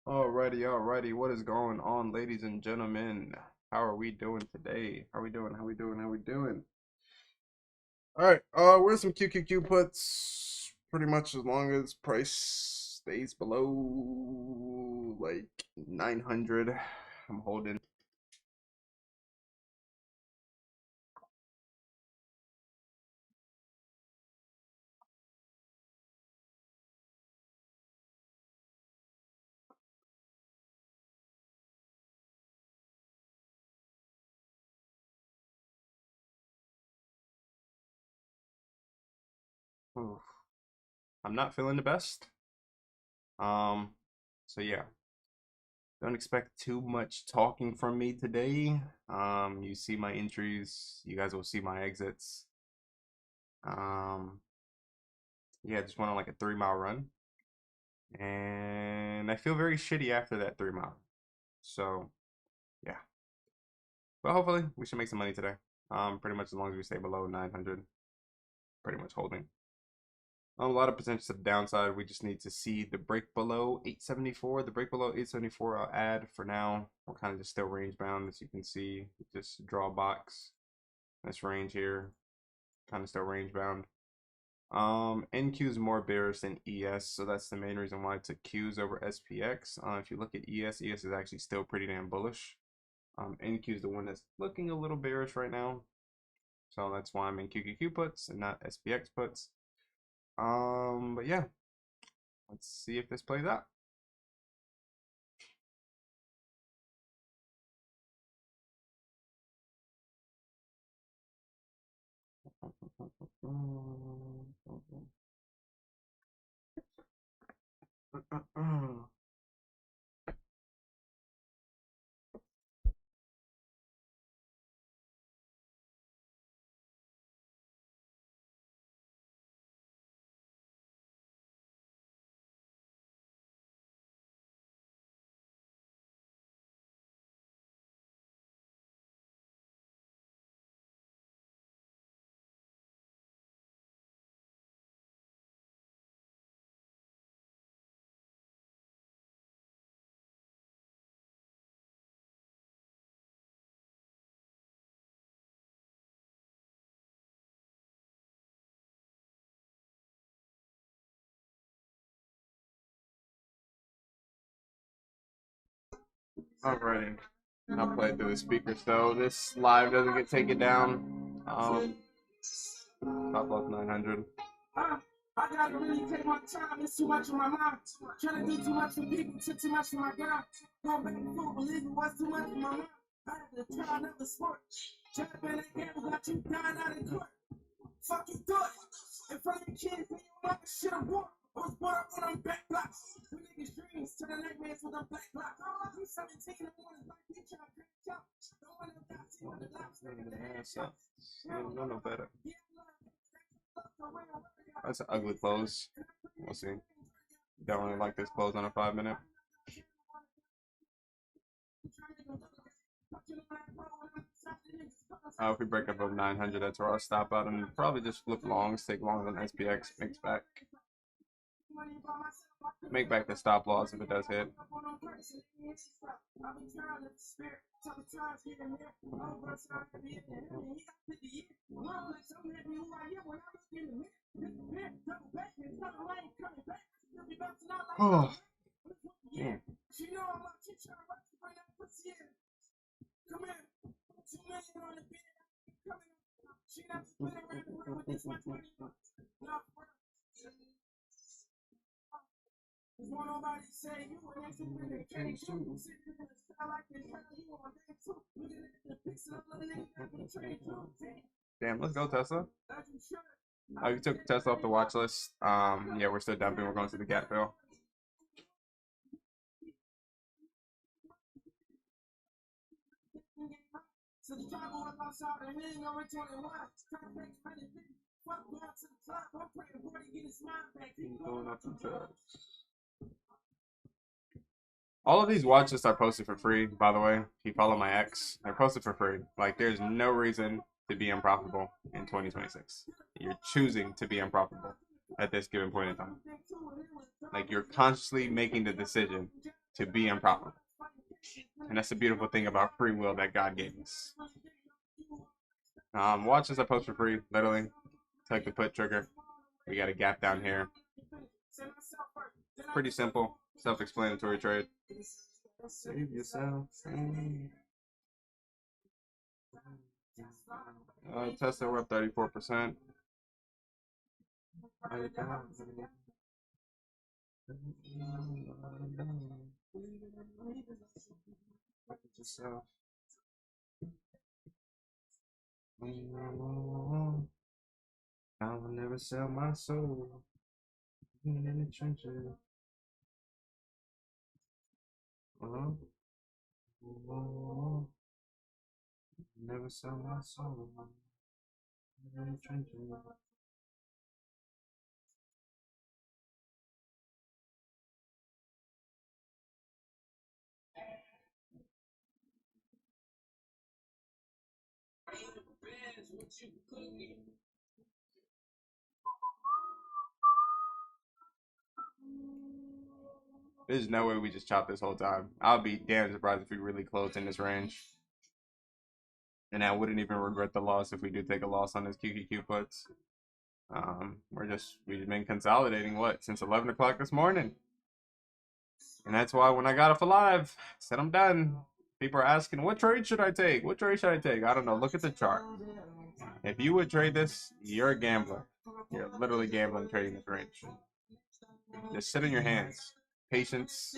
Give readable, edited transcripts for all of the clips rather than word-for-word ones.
Alrighty. What is going on, ladies and gentlemen? How are we doing today? How we doing? How we doing? All right. Where's some QQQ puts? Pretty much as long as price stays below like 900, I'm holding. Oof. I'm not feeling the best. Um, so yeah, don't expect too much talking from me today. You see my entries, you guys will see my exits. Um, yeah, just went on like a 3 mile run, and I feel very shitty after that 3 mile. So yeah, but hopefully we should make some money today. Pretty much as long as we stay below 900, pretty much holding. A lot of potential to the downside. We just need to see the break below 874. The break below 874 I'll add for now. We're kind of just still range bound, as you can see. Just draw a box. This range here, kind of still range bound. NQ is more bearish than ES, so that's the main reason why I took Qs over SPX. If you look at ES is actually still pretty damn bullish. NQ is the one that's looking a little bearish right now, so that's why I'm in QQQ puts and not SPX puts. But yeah, let's see if this plays out. Alrighty. I'll play through the speaker so this live doesn't get taken down. Top loss 900. I gotta really take my time. It's too much on my mind. Trying to do too much for people, took too much for my God. Going back and forth, believe it was too much for my mind. I had to try another sport. Trying to play that game, got you dying out in court. Fucking do it. In front of your kids, and you want the shit I want. I was born up on them back blocks. We niggas dreams to the nightmares with them black blocks. You 17 and one is like you trying to catch up. Don't want to die to the locks. No, no better. That's an ugly close. We'll see. Don't really like this close on a 5 minute. If we break above 900, that's where I'll stop out and probably just flip longs, take longer than SPX, makes back. Make back the stop loss if it does hit. Oh, yeah. Damn, let's go Tesla. You took Tesla off the watch list. Yeah, we're still dumping. We're going to the gap fill. All of these watch lists are posted for free, by the way. If you follow my ex, they're posted for free. Like, there's no reason to be unprofitable in 2026. You're choosing to be unprofitable at this given point in time. Like, you're consciously making the decision to be unprofitable. And that's the beautiful thing about free will that God gave us. Watch as I post for free, literally. Click the put trigger. We got a gap down here. Pretty simple, self-explanatory trade. Save yourself. Tesla, we're up 34%. I will never sell my soul in the trenches. Never sell my soul in the trenches. There's no way we just chopped this whole time. I'll be damn surprised if we really closed in this range. And I wouldn't even regret the loss if we do take a loss on this QQQ puts. We've been consolidating since 11 o'clock this morning. And that's why when I got off live, I said I'm done. People are asking, what trade should I take? What trade should I take? I don't know. Look at the chart. If you would trade this, you're a gambler. You're literally gambling trading this range. Just sit in your hands. Patience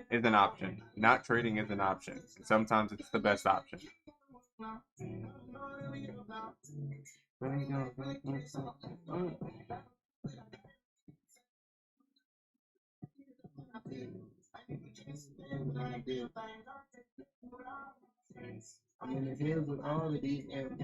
is an option. Not trading is an option. And sometimes it's the best option. I'm in the hills with all of these animals.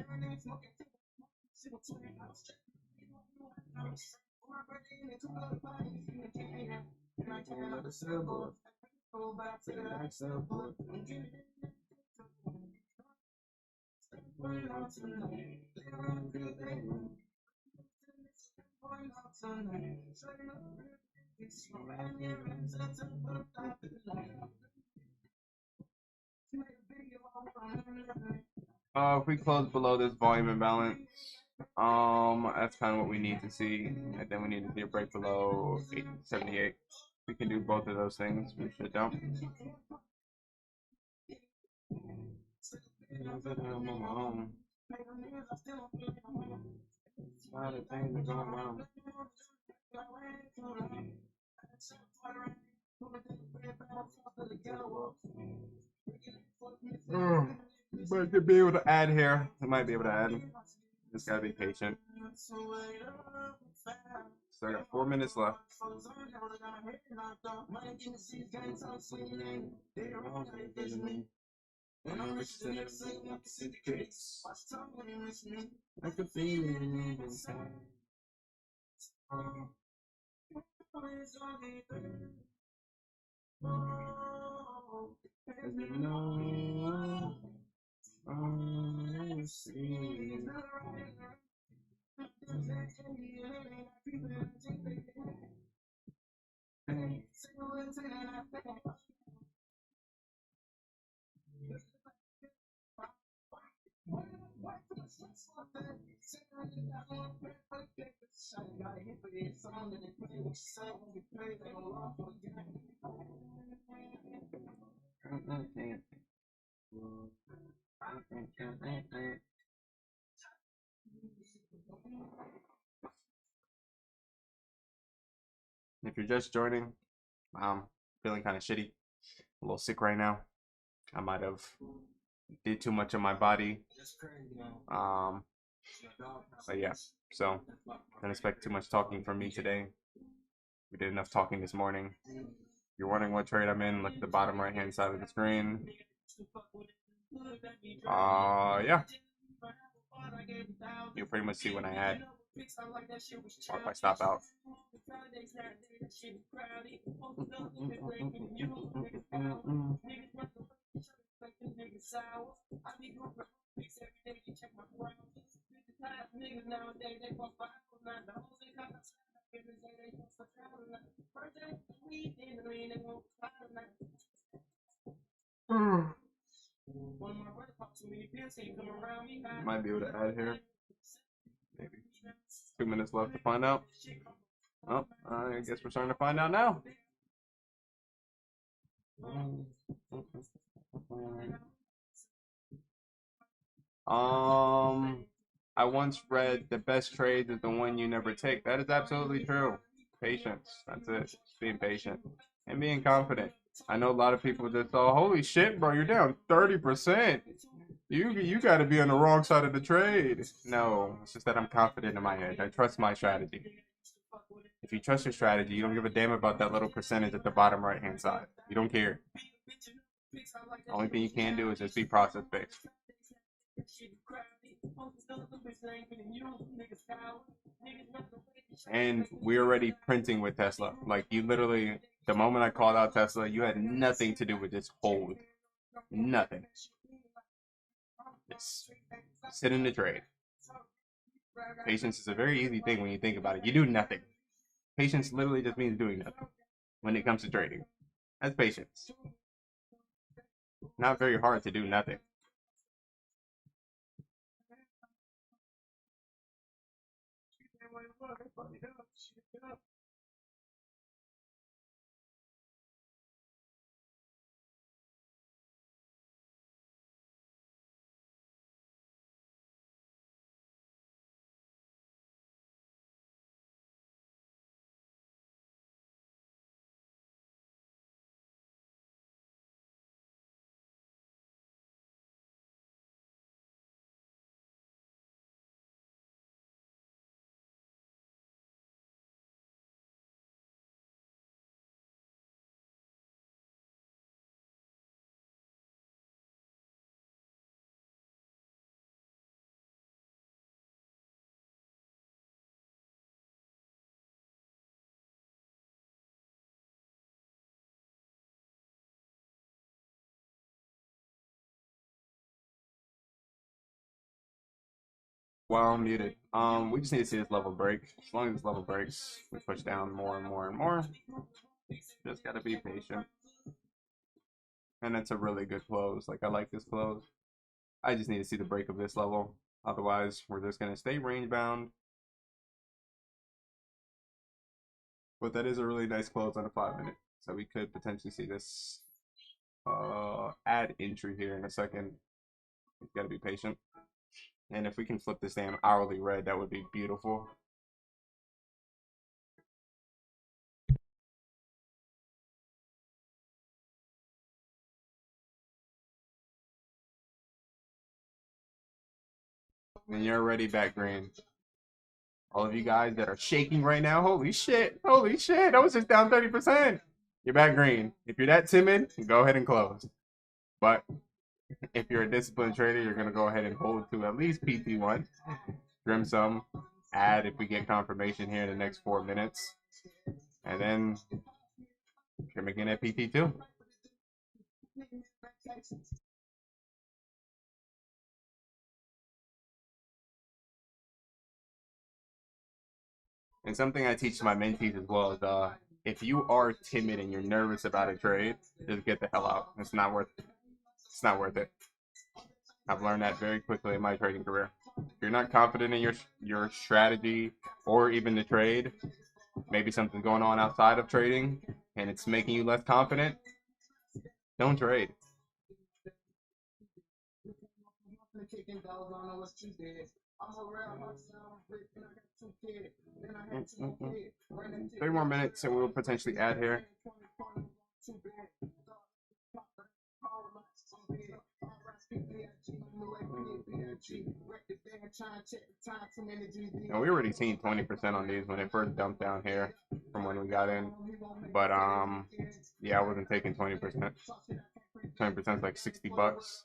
If we close below this volume imbalance, that's kind of what we need to see, and then we need to see a break below 878. We can do both of those things. We should dump. But to be able to add here, we might be able to add. Just gotta be patient. So I got 4 minutes left. I can feel it inside. If you're just joining, I'm feeling kind of shitty, a little sick right now. I might have did too much of my body. But yeah, so don't expect too much talking from me today. We did enough talking this morning. If you're wondering what trade I'm in, look at the bottom right hand side of the screen. Yeah. You'll pretty much see when I add or if I stop out. Might be able to add here. Maybe 2 minutes left to find out. Oh, I guess we're starting to find out now. Um, I once read the best trade is the one you never take. That is absolutely true. Patience. That's it. Just being patient and being confident. I know a lot of people just thought, "Holy shit, bro, you're down 30%. You got to be on the wrong side of the trade." No, it's just that I'm confident in my head. I trust my strategy. If you trust your strategy, you don't give a damn about that little percentage at the bottom right hand side. You don't care. The only thing you can do is just be process based. And we're already printing with Tesla. Like you literally, the moment I called out Tesla, you had nothing to do with this hold. Nothing. Just sit in the trade. Patience is a very easy thing when you think about it. You do nothing. Patience literally just means doing nothing when it comes to trading. That's patience. Not very hard to do nothing. While I'm muted, we just need to see this level break. As long as this level breaks, we push down more and more and more. Just gotta be patient. And it's a really good close. Like I like this close. I just need to see the break of this level. Otherwise, we're just gonna stay range bound. But that is a really nice close on a 5 minute. So we could potentially see this add entry here in a second. We've got to be patient. And if we can flip this damn hourly red, that would be beautiful. And you're already back green. All of you guys that are shaking right now, holy shit, I was just down 30%. You're back green. If you're that timid, go ahead and close. But if you're a disciplined trader, you're gonna go ahead and hold to at least PT1. Trim some, add if we get confirmation here in the next 4 minutes. And then trim again at PT2. And something I teach my mentees as well is if you are timid and you're nervous about a trade, just get the hell out. It's not worth it. It's not worth it. I've learned that very quickly in my trading career. If you're not confident in your strategy or even the trade, maybe something's going on outside of trading and it's making you less confident, don't trade. Mm-mm-mm. 3 more minutes and we'll potentially add here. And we already seen 20% on these when it first dumped down here from when we got in. But yeah, I wasn't taking 20%. 20% is like $60.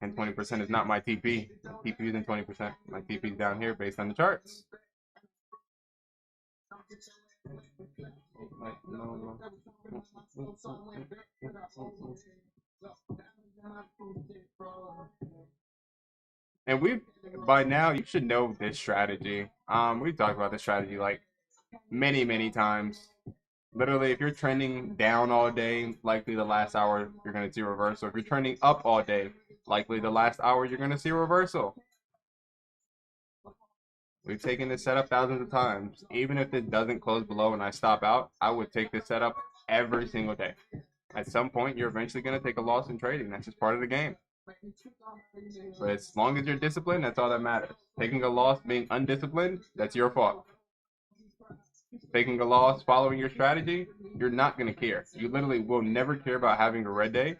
And 20% is not my TP. My TP isn't 20%. My TP is down here based on the charts. And we by now you should know this strategy. We talked about this strategy like many, many times. Literally, if you're trending down all day, likely the last hour you're going to see a reversal. If you're trending up all day, likely the last hour you're going to see a reversal. We've taken this setup thousands of times. Even if it doesn't close below and I stop out, I would take this setup every single day. At some point, you're eventually going to take a loss in trading. That's just part of the game. But as long as you're disciplined, that's all that matters. Taking a loss, being undisciplined, that's your fault. Taking a loss, following your strategy, you're not going to care. You literally will never care about having a red day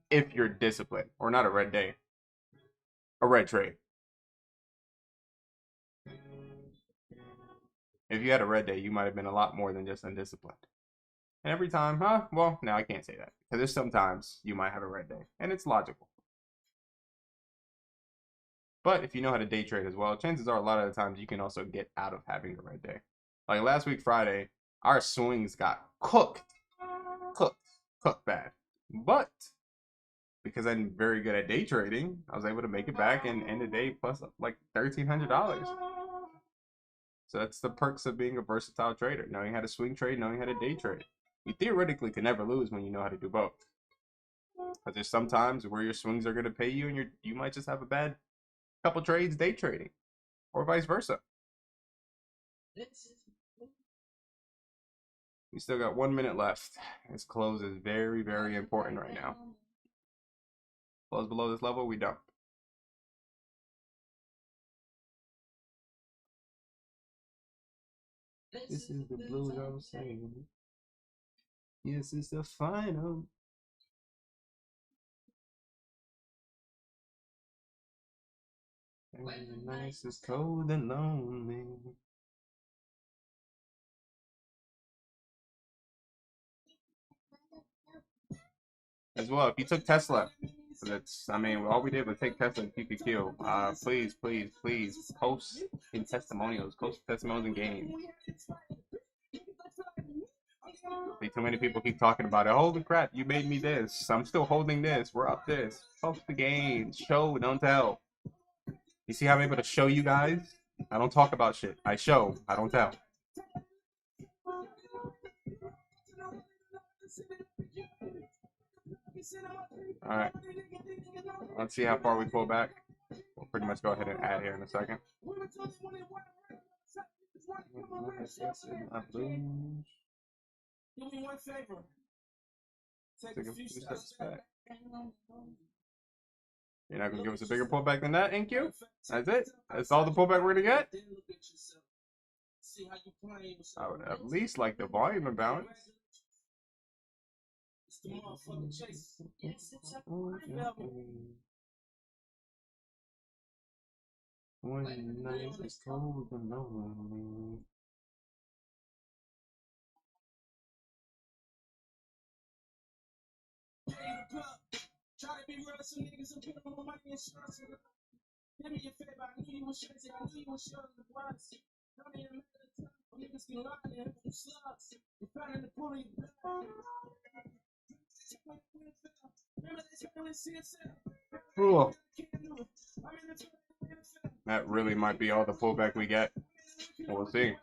if you're disciplined. Or not a red day, a red trade. If you had a red day, you might have been a lot more than just undisciplined. And every time, well, no, I can't say that. Because there's sometimes you might have a red day. And it's logical. But if you know how to day trade as well, chances are a lot of the times you can also get out of having a red day. Like last week, Friday, our swings got cooked. Cooked bad. But because I'm very good at day trading, I was able to make it back and end the day plus like $1,300. So that's the perks of being a versatile trader, knowing how to swing trade, knowing how to day trade. You theoretically can never lose when you know how to do both. But there's sometimes where your swings are going to pay you and you might just have a bad couple trades day trading or vice versa. We still got 1 minute left. This close is very, very important right now. Close below this level, we don't. This is the blues I was saying. Yes, it's the final. And the night is cold and lonely. As well, if you took Tesla, I mean, all we did was take Tesla and keep it kill. Please, please, please post in testimonials, post testimonials in games. Too many people keep talking about it. Holy crap, you made me this. I'm still holding this. We're up this. Post the game. Show, don't tell. You see how I'm able to show you guys? I don't talk about shit. I show, I don't tell. Alright. Let's see how far we pull back. We'll pretty much go ahead and add here in a second. Take a few steps back. You're not going to give us a bigger pullback than that, NQ? That's it? That's all the pullback we're going to get? I would at least like the volume imbalance. When the night is cold and lonely. Try to be real to some niggas and put more money in insurance. Give me your favor, I knew you was chasing, I knew you was showing the price. Don't even matter the time, niggas can lie there, you slugs. You found in the pool, you Ooh. That really might be all the pullback we get. We'll see.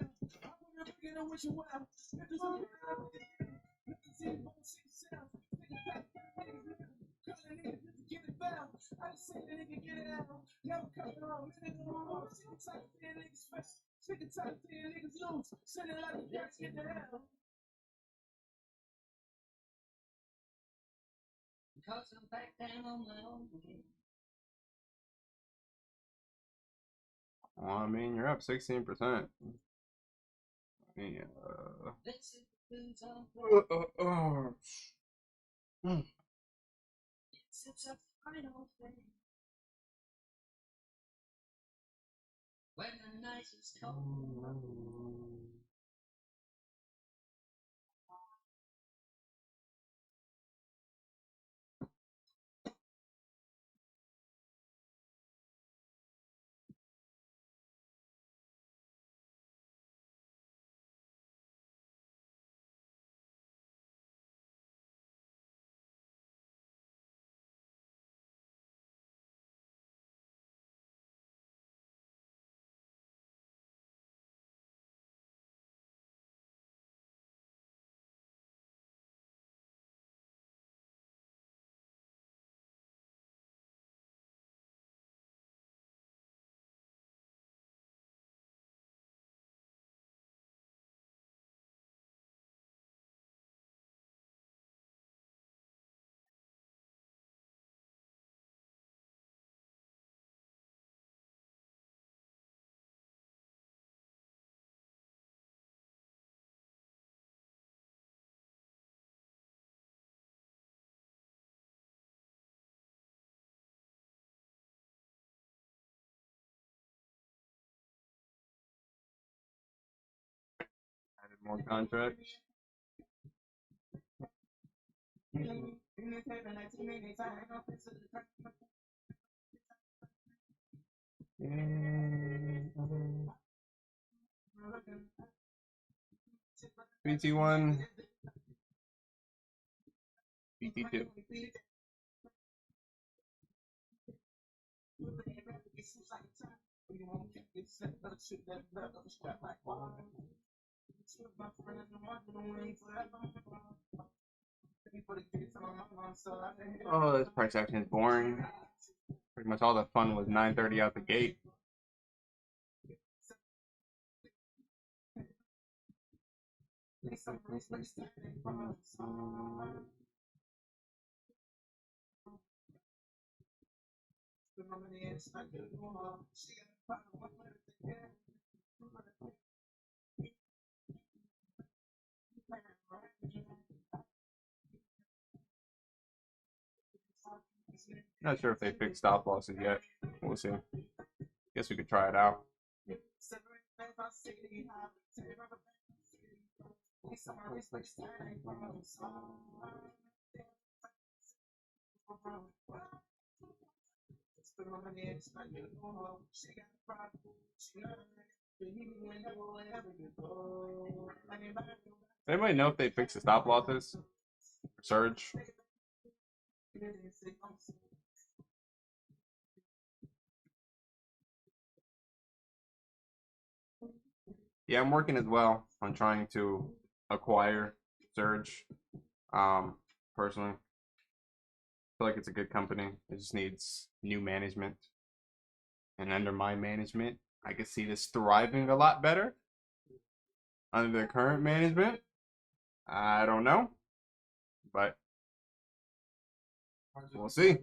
Well, I mean, you're up 16%. Yeah. When the night is cold. More contracts. BT1, BT2. Oh, this price action is boring. Pretty much all the fun was 9:30 out the gate. Not sure if they fixed stop losses yet. We'll see. Guess we could try it out. Anybody know if they fixed the stop losses? Surge? Yeah, I'm working as well on trying to acquire Surge. Personally, I feel like it's a good company. It just needs new management. And under my management, I could see this thriving a lot better. Under the current management, I don't know. But we'll see.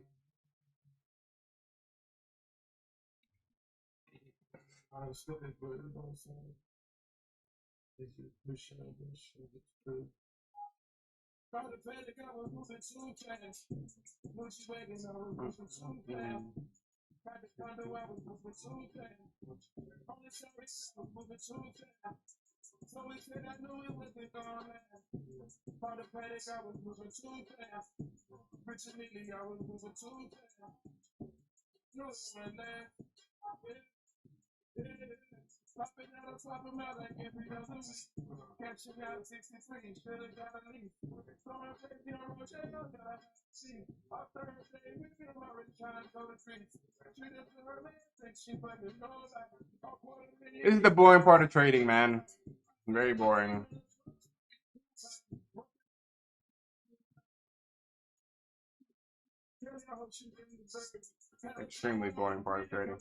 This is the boring part of trading, man. Very boring. Extremely boring part of trading.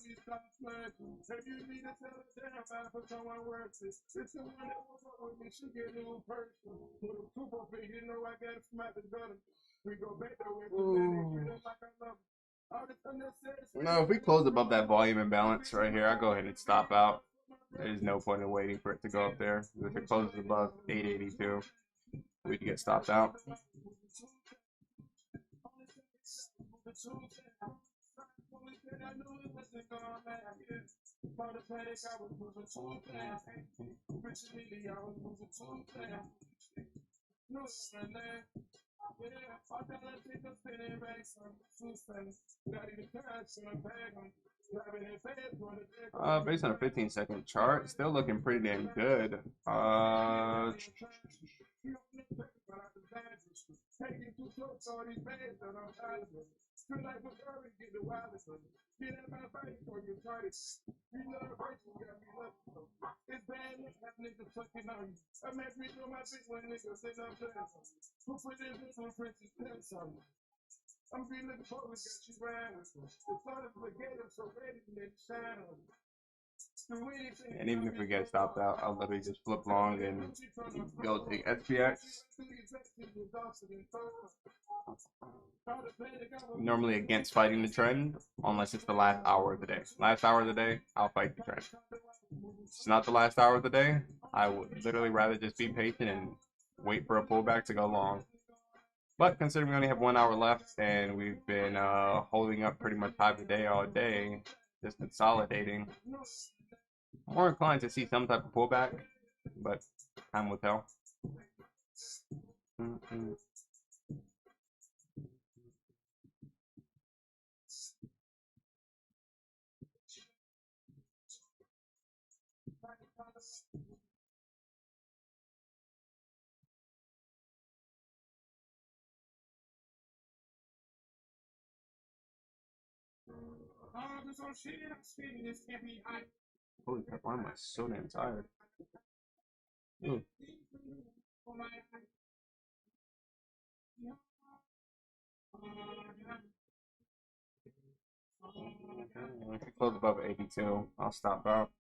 Ooh. No, if we close above that volume imbalance right here, I'll go ahead and stop out. There's no point in waiting for it to go up there. If it closes above 882, we can get stopped out. Based on a 15-second chart, still looking pretty damn good. And even if we get stopped out, I'll literally just flip long and go take SPX. Normally against fighting the trend, unless it's the last hour of the day. Last hour of the day, I'll fight the trend. If it's not the last hour of the day, I would literally rather just be patient and wait for a pullback to go long. But considering we only have 1 hour left and we've been holding up pretty much high of the day all day, just consolidating, more inclined to see some type of pullback. But Time will tell. Mm-hmm. Holy crap, why am I so damn tired? Ooh. If it close above 82, I'll stop out.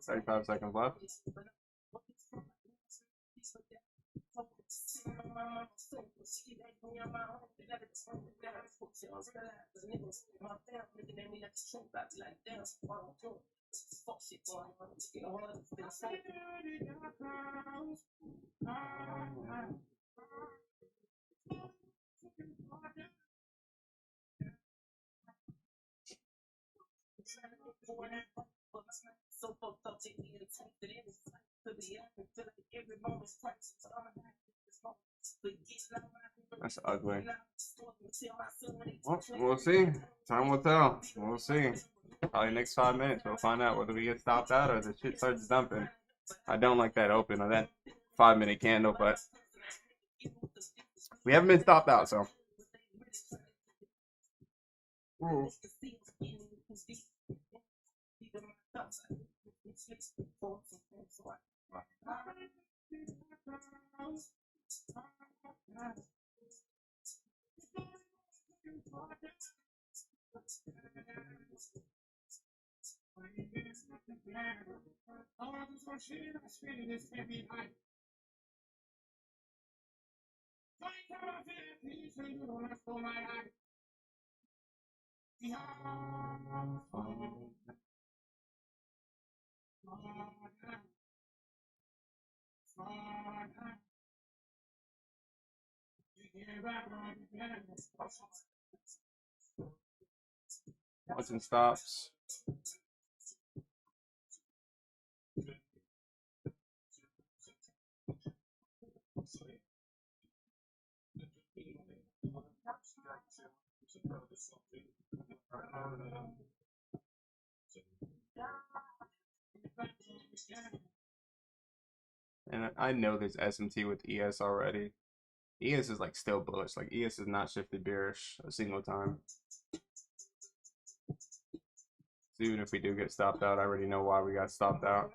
Thirty-five seconds left. That's ugly. Well, we'll see. Time will tell. We'll see. Probably next 5 minutes, we'll find out whether we get stopped out or the shit starts dumping. I don't like that open or that 5 minute candle, but we haven't been stopped out, so. Ooh. Watching stops. And I know there's SMT with ES already. ES is like still bullish. Like ES is not shifted bearish a single time. So even if we do get stopped out, I already know why we got stopped out.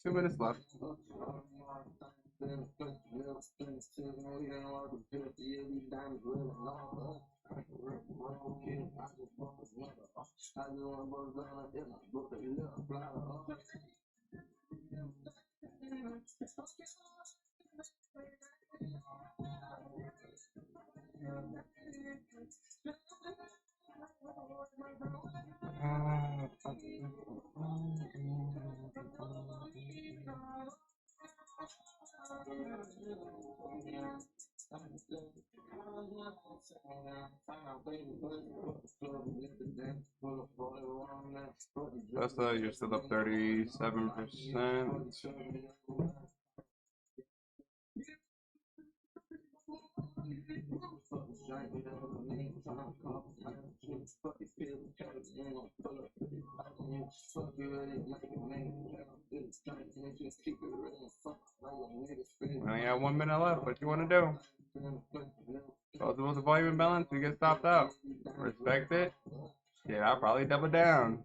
Two minutes left. Tesla, you're still up 37%. We only have 1 minute left. What you want to do? Both of us volume imbalance, you get stopped out. Respect it. Yeah, I'll probably double down.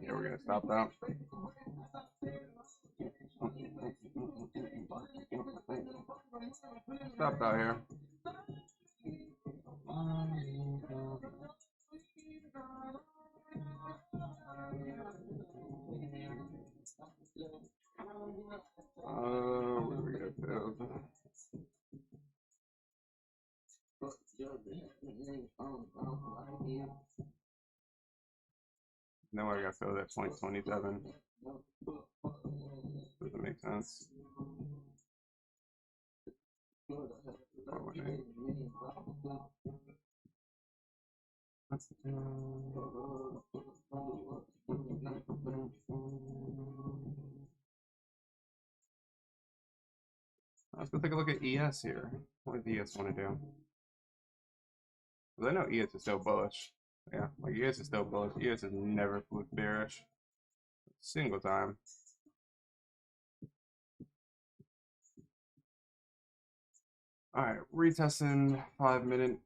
Yeah, we're gonna stop that. Stop out here. Where do we get filled? No, I got filled at 0.27. Doesn't make sense. Let's go take a look at ES here. What does ES want to do? Because I know ES is still bullish. Yeah, like ES is still bullish. ES is never flipped bearish. Single time. Alright, retesting 5 minute.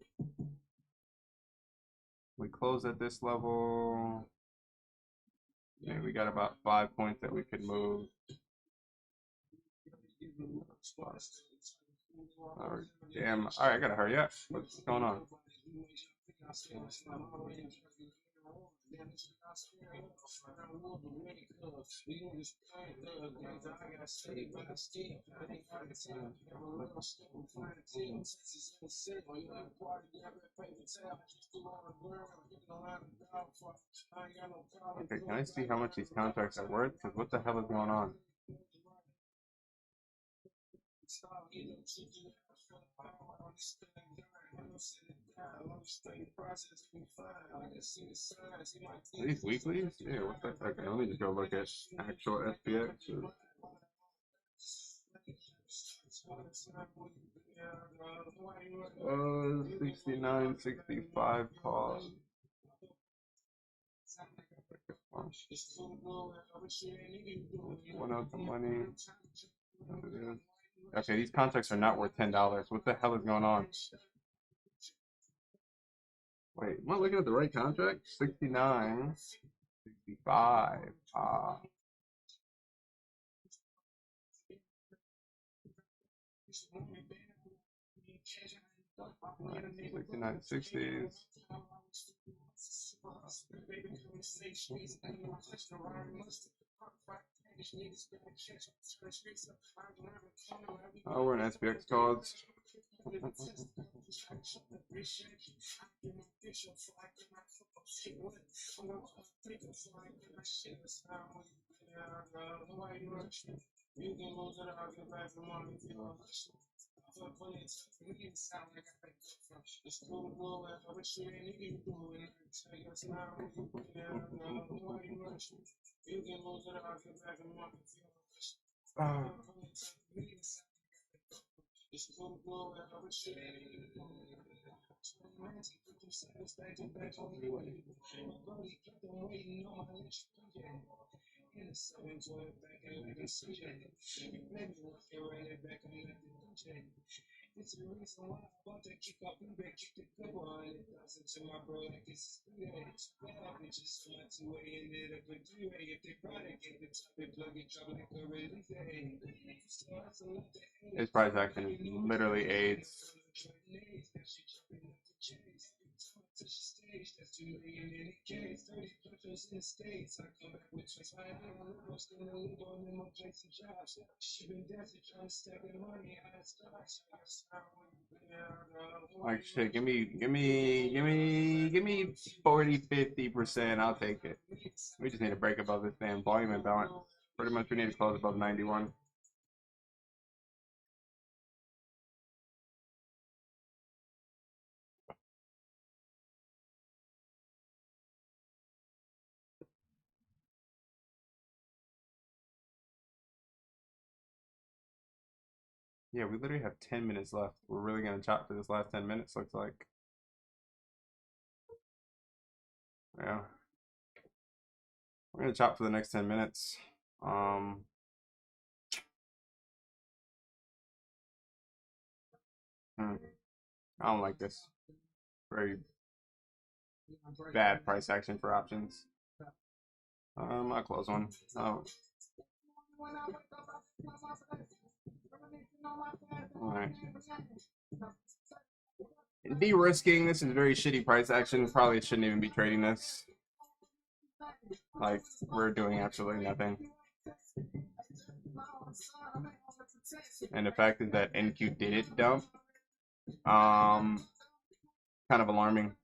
We close at this level. Yeah, we got about 5 points that we could move. Oh, damn. Alright, I gotta hurry up. What's going on? Okay, can I see how much these contracts are worth? Because what the hell is going on? Are these weeklies? Yeah, what the heck? Let me just go look at actual SPX. 69.65 cost. One out the money. Okay, these contracts are not worth $10. What the hell is going on? Wait, am I looking at the right contract? 69, 65. 69.60s. Oh, we're in SPX calls. Oh. His price action literally aids. Like shit, give me 40, 50%. I'll take it. We just need to break above this damn volume imbalance. Pretty much we need to close above 91. Yeah, we literally have 10 minutes left. We're really gonna chop for this last 10 minutes, looks like. Yeah. We're gonna chop for the next 10 minutes. Um hmm, I don't like this. Very bad price action for options. I'll close one. Oh, all right. De-risking. This is very shitty price action. Probably shouldn't even be trading this. Like we're doing absolutely nothing. And the fact is that NQ did it dump. Kind of alarming.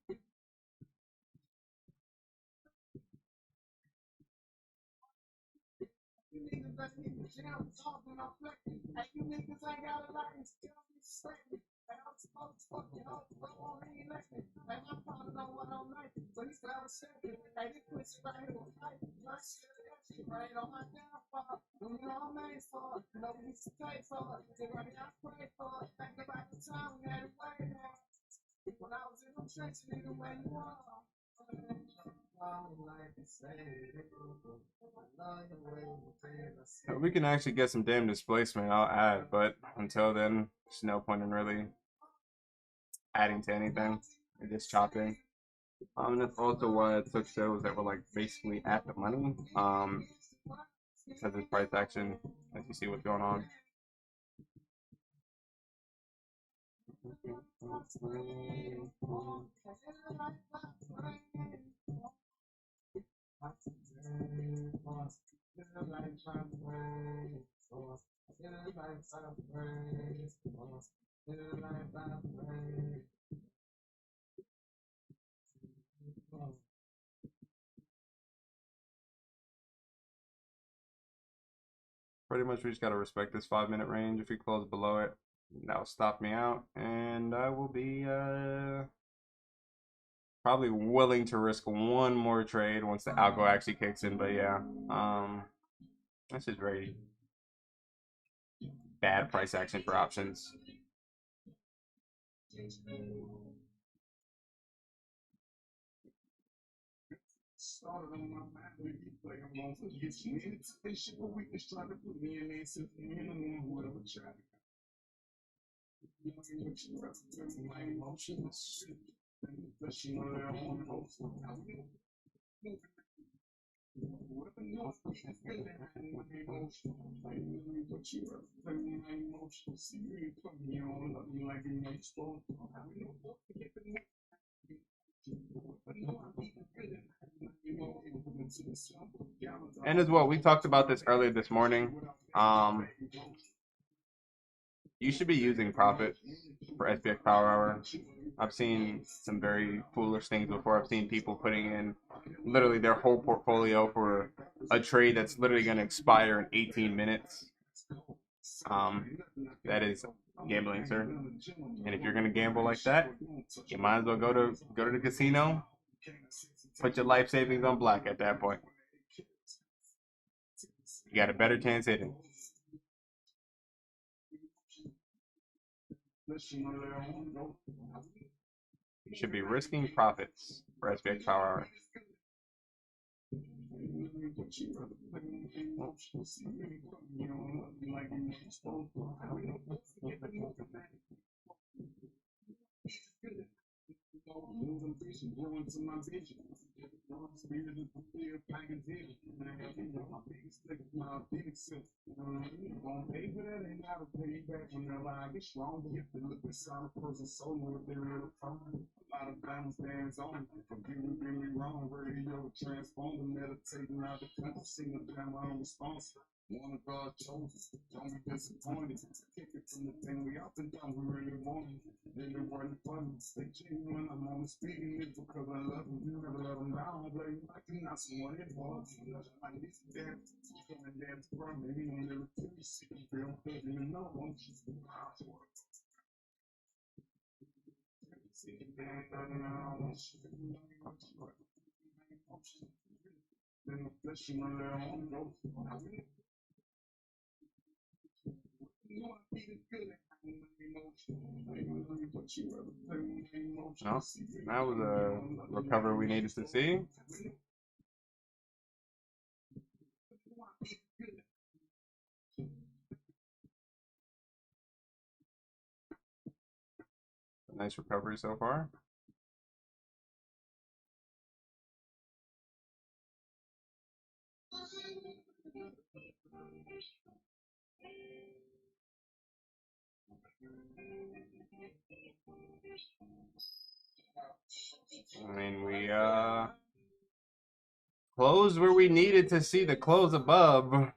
If we can actually get some damn displacement, I'll add. But until then, there's no point in really adding to anything. Or just chopping. That's also why I took those that were like basically at the money. Because it's price action, as you see what's going on. Pretty much, we just gotta respect this 5 minute range. If we close below it, that'll stop me out, and I will be probably willing to risk one more trade once the algo actually kicks in. But yeah, this is very bad price action for options. And as well, we talked about this earlier this morning. You should be using profit for SPX Power Hour. I've seen some very foolish things before. I've seen people putting in literally their whole portfolio for a trade that's literally going to expire in 18 minutes. That is gambling, sir. And if you're going to gamble like that, you might as well go to the casino. Put your life savings on black at that point. You got a better chance hitting. You should be risking profits for SPX Power No, that was a recovery we needed to see. A nice recovery so far. I mean, we closed where we needed to see the close above.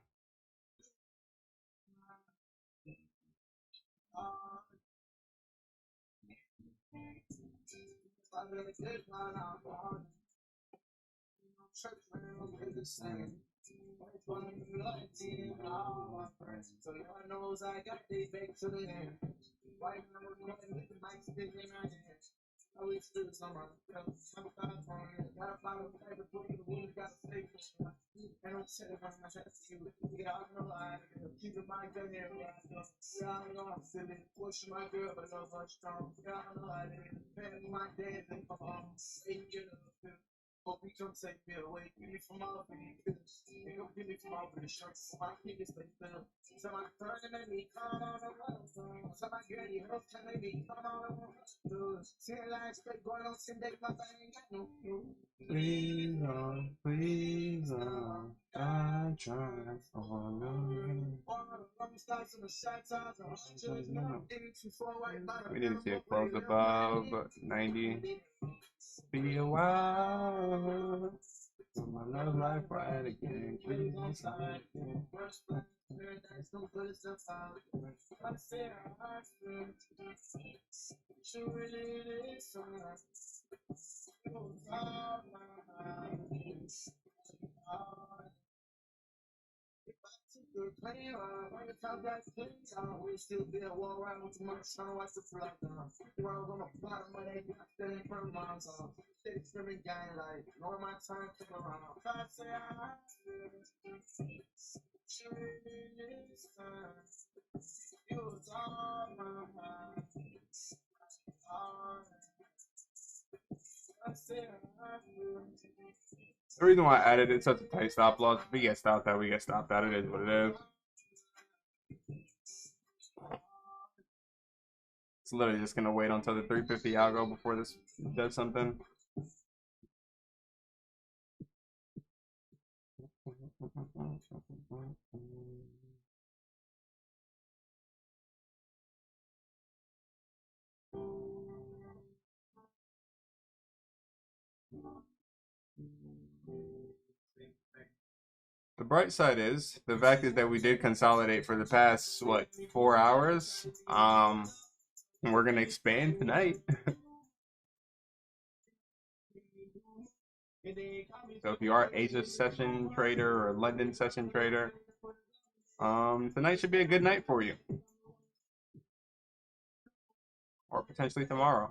Please on, I try for We need to see a close above 90. Be a while. My love life right again. Please don't stop again. The reason why I added it such a tight stop loss, if we get stopped out, we get stopped out. It is what it is. It's literally just gonna wait until the 350 algo before this does something. The bright side is the fact is that we did consolidate for the past what 4 hours. And we're gonna expand tonight. So if you are Asia session trader or London session trader, tonight should be a good night for you, or potentially tomorrow.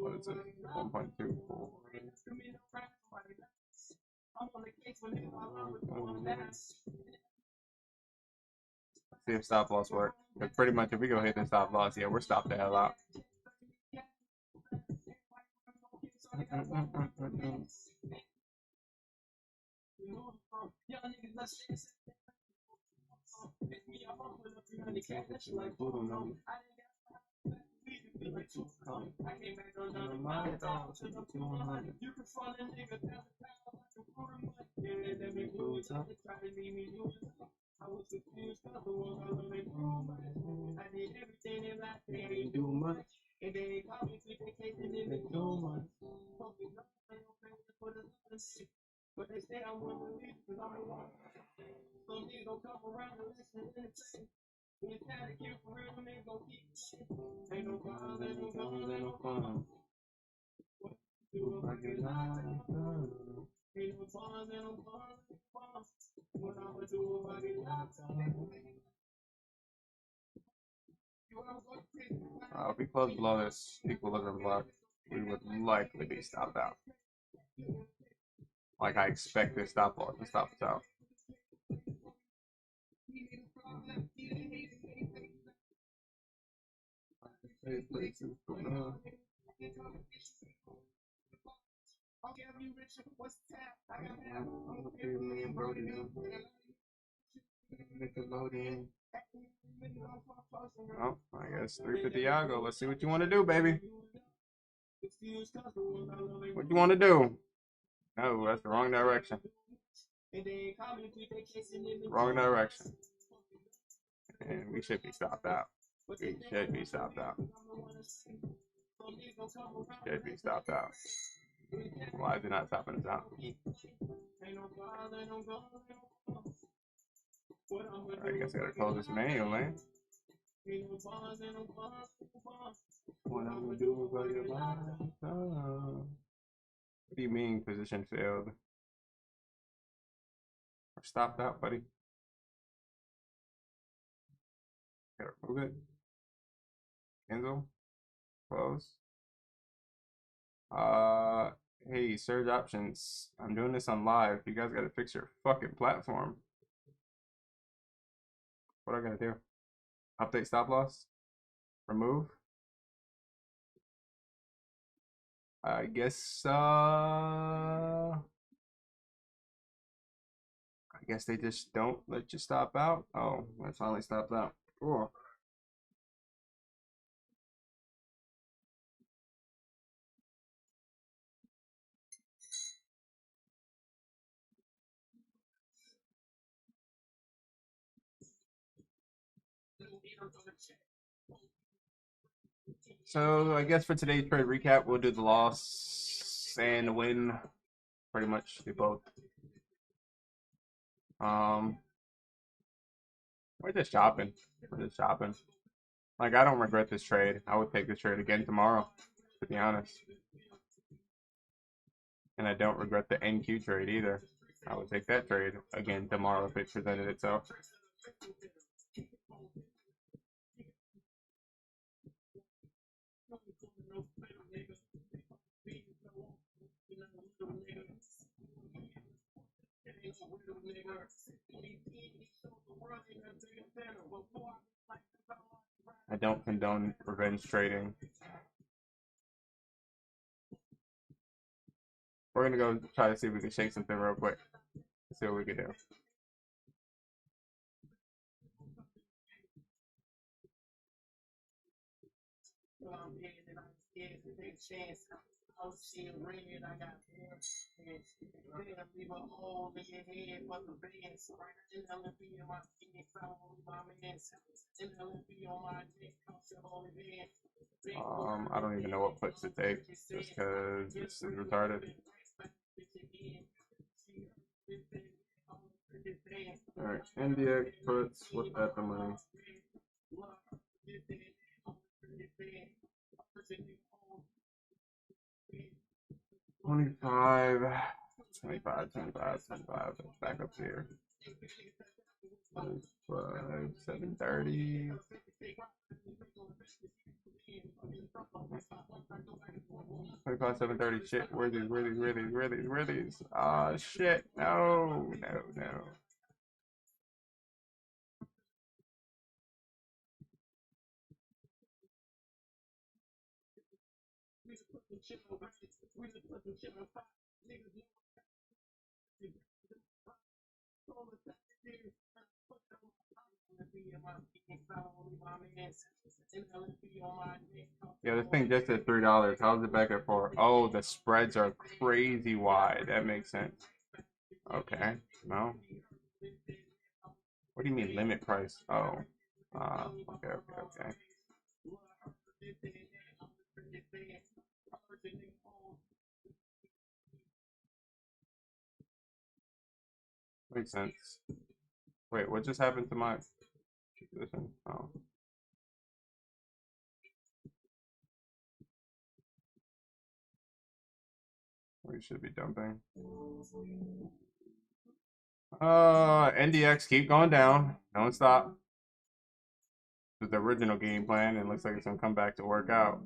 What it's a 1.24. See if stop loss work. But pretty much if we go hit the stop loss, yeah, we're stopped the hell out. If we close below this equilibrium block, we would likely be stopped out. Like I expect this stop loss to stop us out. Oh, I guess 350 Yago. Let's see what you want to do, baby. What you want to do? No, that's the wrong direction. Wrong direction. And we should be stopped out. We should be stopped out. Should be stopped out. Why is it not stopping us out? I guess I gotta close this manual, man. What I'm gonna do about your life? What do you mean position failed? Or stopped out, buddy? Gotta remove it. Cancel. Close. Hey, surge options. I'm doing this on live. You guys gotta fix your fucking platform. What I gotta do? Update stop loss? Remove? I guess they just don't let you stop out. Oh, I finally stopped out. Cool. So I guess for today's trade recap, we'll do the loss and the win. Pretty much do both. We're just shopping. We're just shopping. Like I don't regret this trade. I would take this trade again tomorrow, to be honest. And I don't regret the NQ trade either. I would take that trade again tomorrow if it presented itself. I don't condone revenge trading. We're gonna go try to see if we can shake something real quick. See what we can do. I don't even know what puts to take just because this is retarded. Alright, NDX puts, what's that the money? 25, 25, 25, 25, back up here. 25, 730. 25, 730. Shit. Where are these? Where are these? Where are these? Where are these? Where are these? Ah, shit. No, no, no. Yeah, this thing just at $3. How's it back at 4? Oh, the spreads are crazy wide. That makes sense. Okay. No. What do you mean limit price? Oh. Okay, okay, okay. Makes sense. Wait, what just happened to my position? Oh, we should be dumping. NDX keep going down. Don't stop. With the original game plan, and looks like it's gonna come back to work out.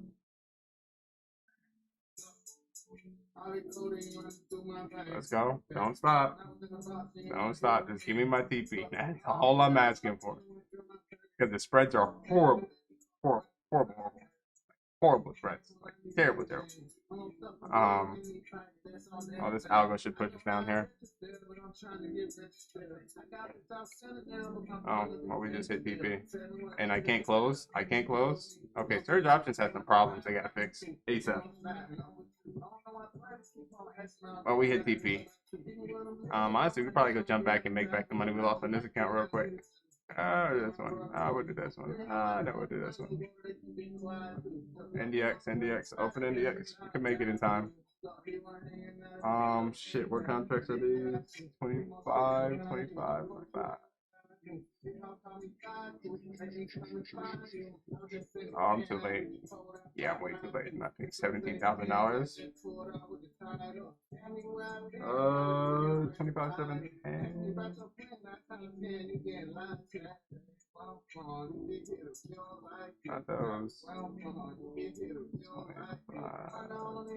Let's go. Don't stop. Don't stop. Just give me my TP. That's all I'm asking for. Because the spreads are horrible. Horrible. Horrible. Horrible. Horrible spreads. Like terrible, terrible. Oh, this algo should push us down here. Oh, well, we just hit TP. And I can't close. I can't close. Okay, Surge Options has some problems they gotta fix. ASAP. Oh, we hit TP. Honestly, we could probably go jump back and make back the money we lost on this account real quick. This one. We'll do this one. No, we'll do this one. NDX, NDX, open NDX. We can make it in time. Shit, what contracts are these? 25, 25, 25. Oh, I'm too late. Yeah, I'm way too late. I think $17,000. 25, 7, 10. Not those. 25,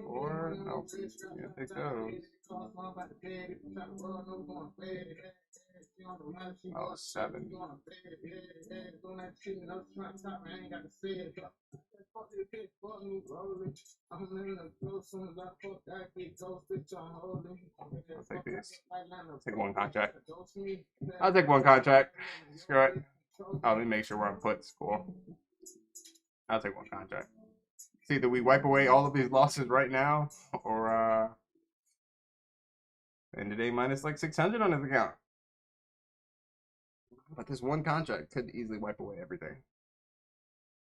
4. Nope. Yeah, take those. Oh, 7. I'll take these. I'll take one contract. I'll take one contract. Screw it. Oh, let me make sure we're on puts. Cool. I'll take one contract. It's either we wipe away all of these losses right now, or end of day minus like 600 on his account. But this one contract could easily wipe away everything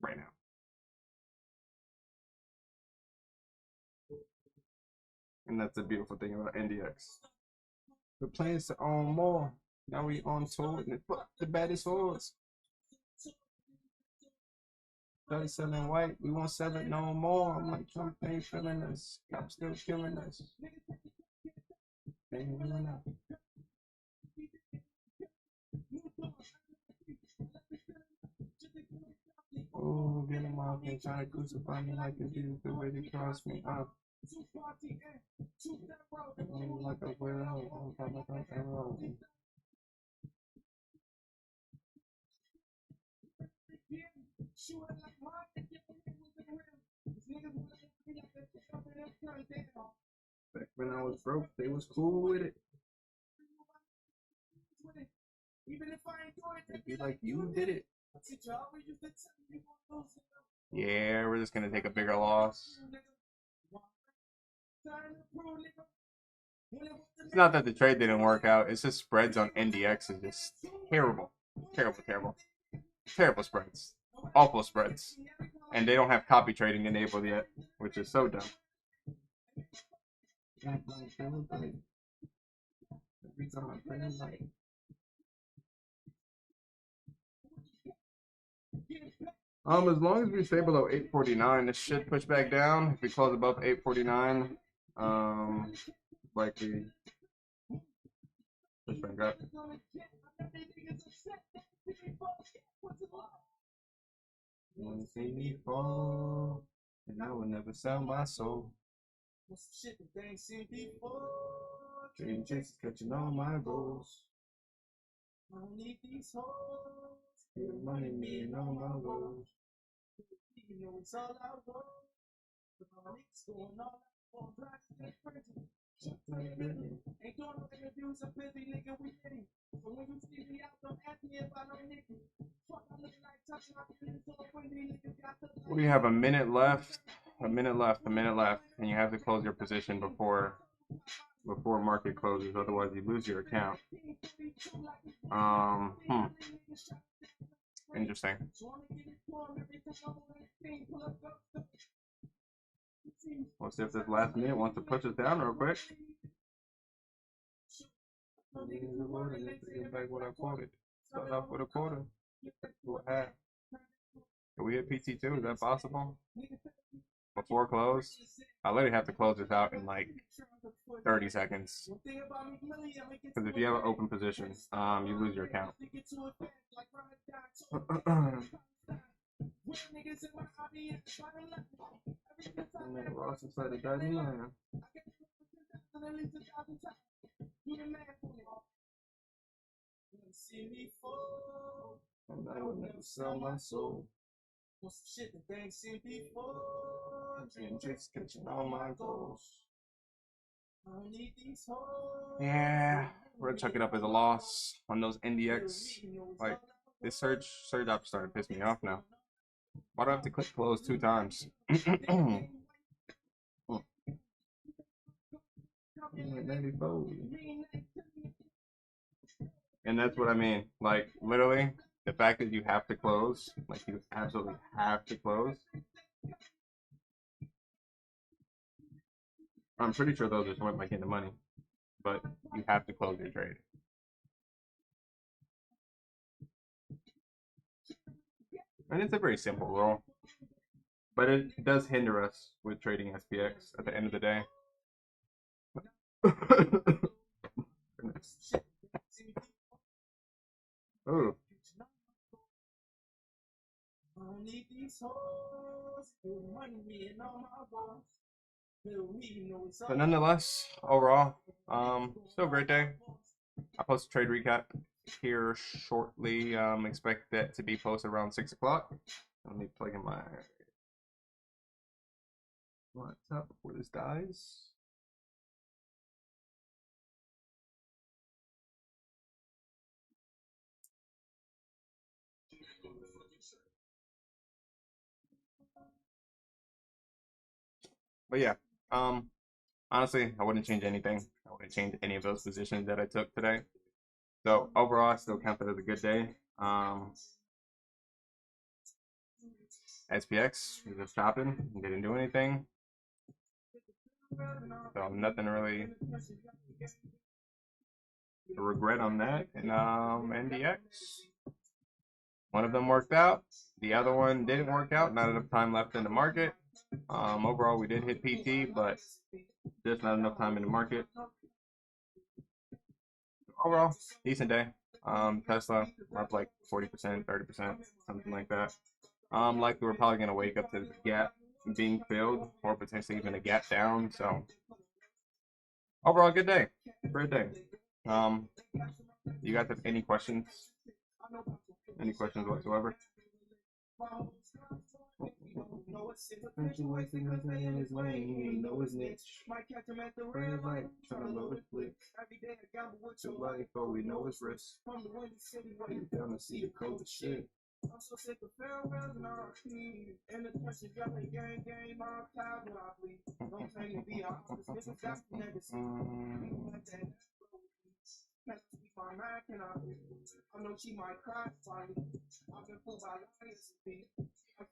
right now. And that's the beautiful thing about NDX. The plans to own more. Now we on tour and the baddest horse. 37 white, we won't sell it no more. I'm like, Trump ain't feeling us. I'm still killing us. Oh, get him off and try to crucify me like it is the way they cross me up. Like a whale, like an arrow. Back when I was broke, they was cool with it. It'd be like, you did it. Yeah, we're just gonna take a bigger loss. It's not that the trade didn't work out. It's just spreads on NDX is just terrible, terrible, terrible, terrible spreads, awful spreads, and they don't have copy trading enabled yet, which is so dumb. As long as we stay below 849, this should push back down. If we close above 849, likely push back up. You wanna see me fall, and I will never sell my soul. Dream chasers catching all my goals. Get money, me and all my woes. What do you have? A minute left. A minute left. A minute left, and you have to close your position before market closes. Otherwise, you lose your account. Interesting. Let's see if this last minute wants to push us down real quick. Back what I quoted. Start off with a quarter. What half? Can we hit PT2? Is that possible? Before close? I literally have to close this out in like 30 seconds. Because if you have an open position, you lose your account. Lost inside the diving line. And I will never sell my soul. Dream just catching all my goals. Yeah, we're gonna chuck it up as a loss on those NDX. Like this surge up started to piss me off now. Why do I have to click close 2 times? And that's what I mean. Like literally, the fact that you have to close, like you absolutely have to close. I'm pretty sure those just went like into money, but you have to close your trade. And it's a very simple rule, but it does hinder us with trading SPX at the end of the day. Oh. But nonetheless, overall, still a great day. I'll post a trade recap here shortly. Expect that to be posted around 6 o'clock. Let me plug in my laptop before this dies. But yeah, honestly, I wouldn't change anything. I wouldn't change any of those positions that I took today. So overall, I still count that as a good day. SPX was just shopping, didn't do anything. So nothing really to regret on that. And NDX, one of them worked out, the other one didn't work out. Not enough time left in the market. Overall, we did hit PT, but just not enough time in the market. Overall, decent day. Tesla up like 40%, 30%, something like that. Likely we're probably gonna wake up to the gap being filled, or potentially even a gap down. So overall, good day, great day. You guys have any questions? Any questions whatsoever? We know it's risk. Down to see the cold shit.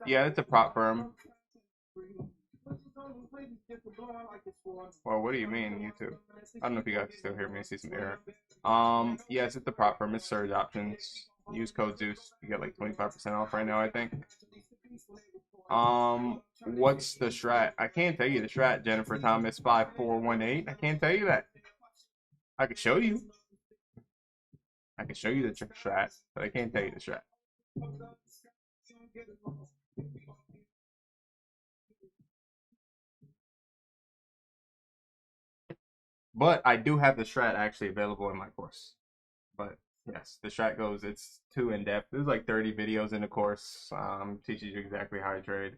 Yeah, it's a prop firm. Well, what do you mean, YouTube? I don't know if you guys can still hear me. I see some error. Yes, it's the prop firm. It's Surge Options. Use code Zeus. You get like 25% off right now, I think. What's the strat? I can't tell you the strat, Jennifer Thomas 5418. I can't tell you that. I could show you. I can show you the strat, but I can't tell you the strat. But I do have the strat actually available in my course. But yes, the strat goes, it's too in depth. There's like 30 videos in the course, teaches you exactly how to trade.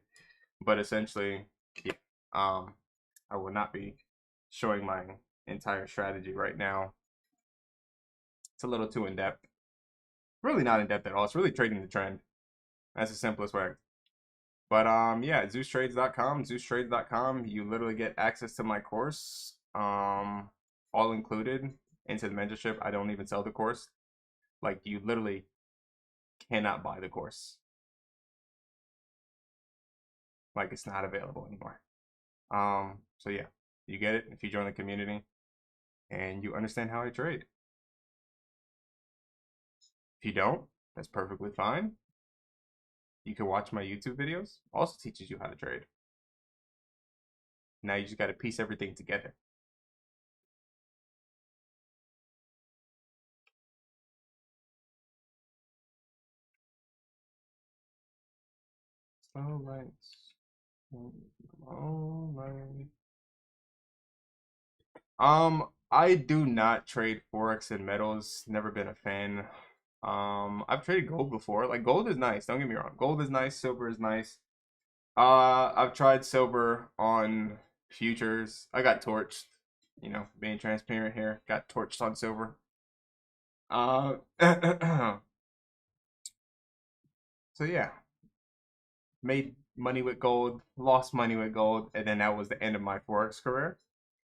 But essentially, yeah, I will not be showing my entire strategy right now. It's a little too in depth. Really not in depth at all. It's really trading the trend. That's the simplest way. But yeah, ZeusTrades.com, you literally get access to my course, all included into the mentorship. I don't even sell the course. Like, you literally cannot buy the course. Like, it's not available anymore. So yeah, you get it if you join the community and you understand how I trade. If you don't, that's perfectly fine. You can watch my YouTube videos. Also teaches you how to trade. Now you just got to piece everything together. So lights. I do not trade forex and metals. Never been a fan. I've traded gold before. Like, gold is nice. Don't get me wrong. Gold is nice. Silver is nice. I've tried silver on futures. I got torched. You know, being transparent here. Got torched on silver. So yeah, made money with gold, lost money with gold, and then that was the end of my forex career.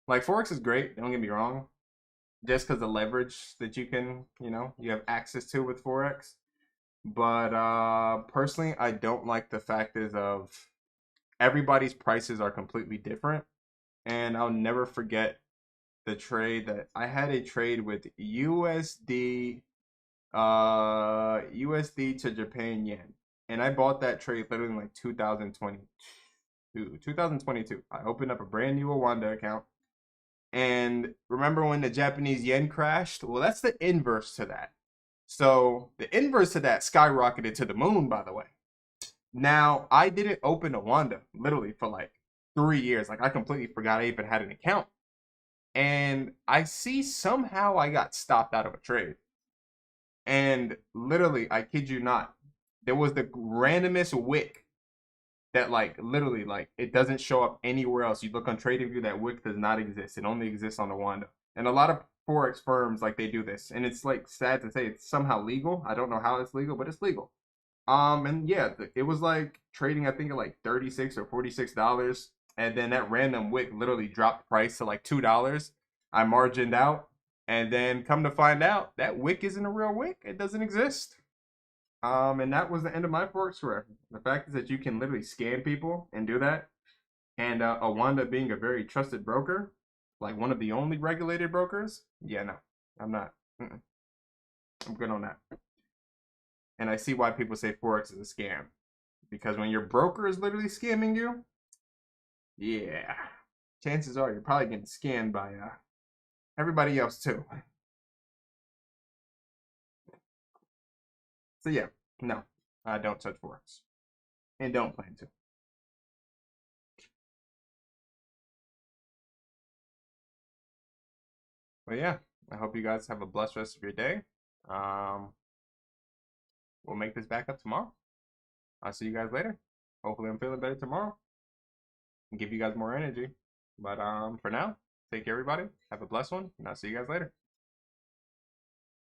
Like, forex is great. Don't get me wrong. Just because the leverage that you can, you have access to with forex. But personally, I don't like the fact is of everybody's prices are completely different, and I'll never forget the trade that I had a trade with USD to Japan yen, and I bought that trade literally in like 2022. I opened up a brand new Awanda account, and remember when the Japanese yen crashed? Well, that's the inverse to that. So the inverse to that skyrocketed to the moon, by the way. Now, I didn't open a Wanda literally for like 3 years. Like, I completely forgot I even had an account. And I see somehow I got stopped out of a trade. And literally, I kid you not, there was the randomest wick that, like, literally, like, it doesn't show up anywhere else. You look on TradingView, that wick does not exist. It only exists on the Wanda. And a lot of forex firms, like, they do this, and it's like sad to say it's somehow legal. I don't know how it's legal, but it's legal. And yeah, it was like trading, I think, at like $36 or $46, and then that random wick literally dropped price to like $2. I margined out, and then come to find out that wick isn't a real wick. It doesn't exist. And that was the end of my forex career. The fact is that you can literally scam people and do that, and Awanda being a very trusted broker, like one of the only regulated brokers. Yeah, no, I'm not. I'm good on that. And I see why people say forex is a scam, because when your broker is literally scamming you, yeah, chances are you're probably getting scammed by everybody else too. So yeah, no, I don't touch forex and don't plan to. But yeah, I hope you guys have a blessed rest of your day. Um, we'll make this back up tomorrow. I'll see you guys later. Hopefully, I'm feeling better tomorrow and give you guys more energy. But for now, take care, everybody. Have a blessed one, and I'll see you guys later.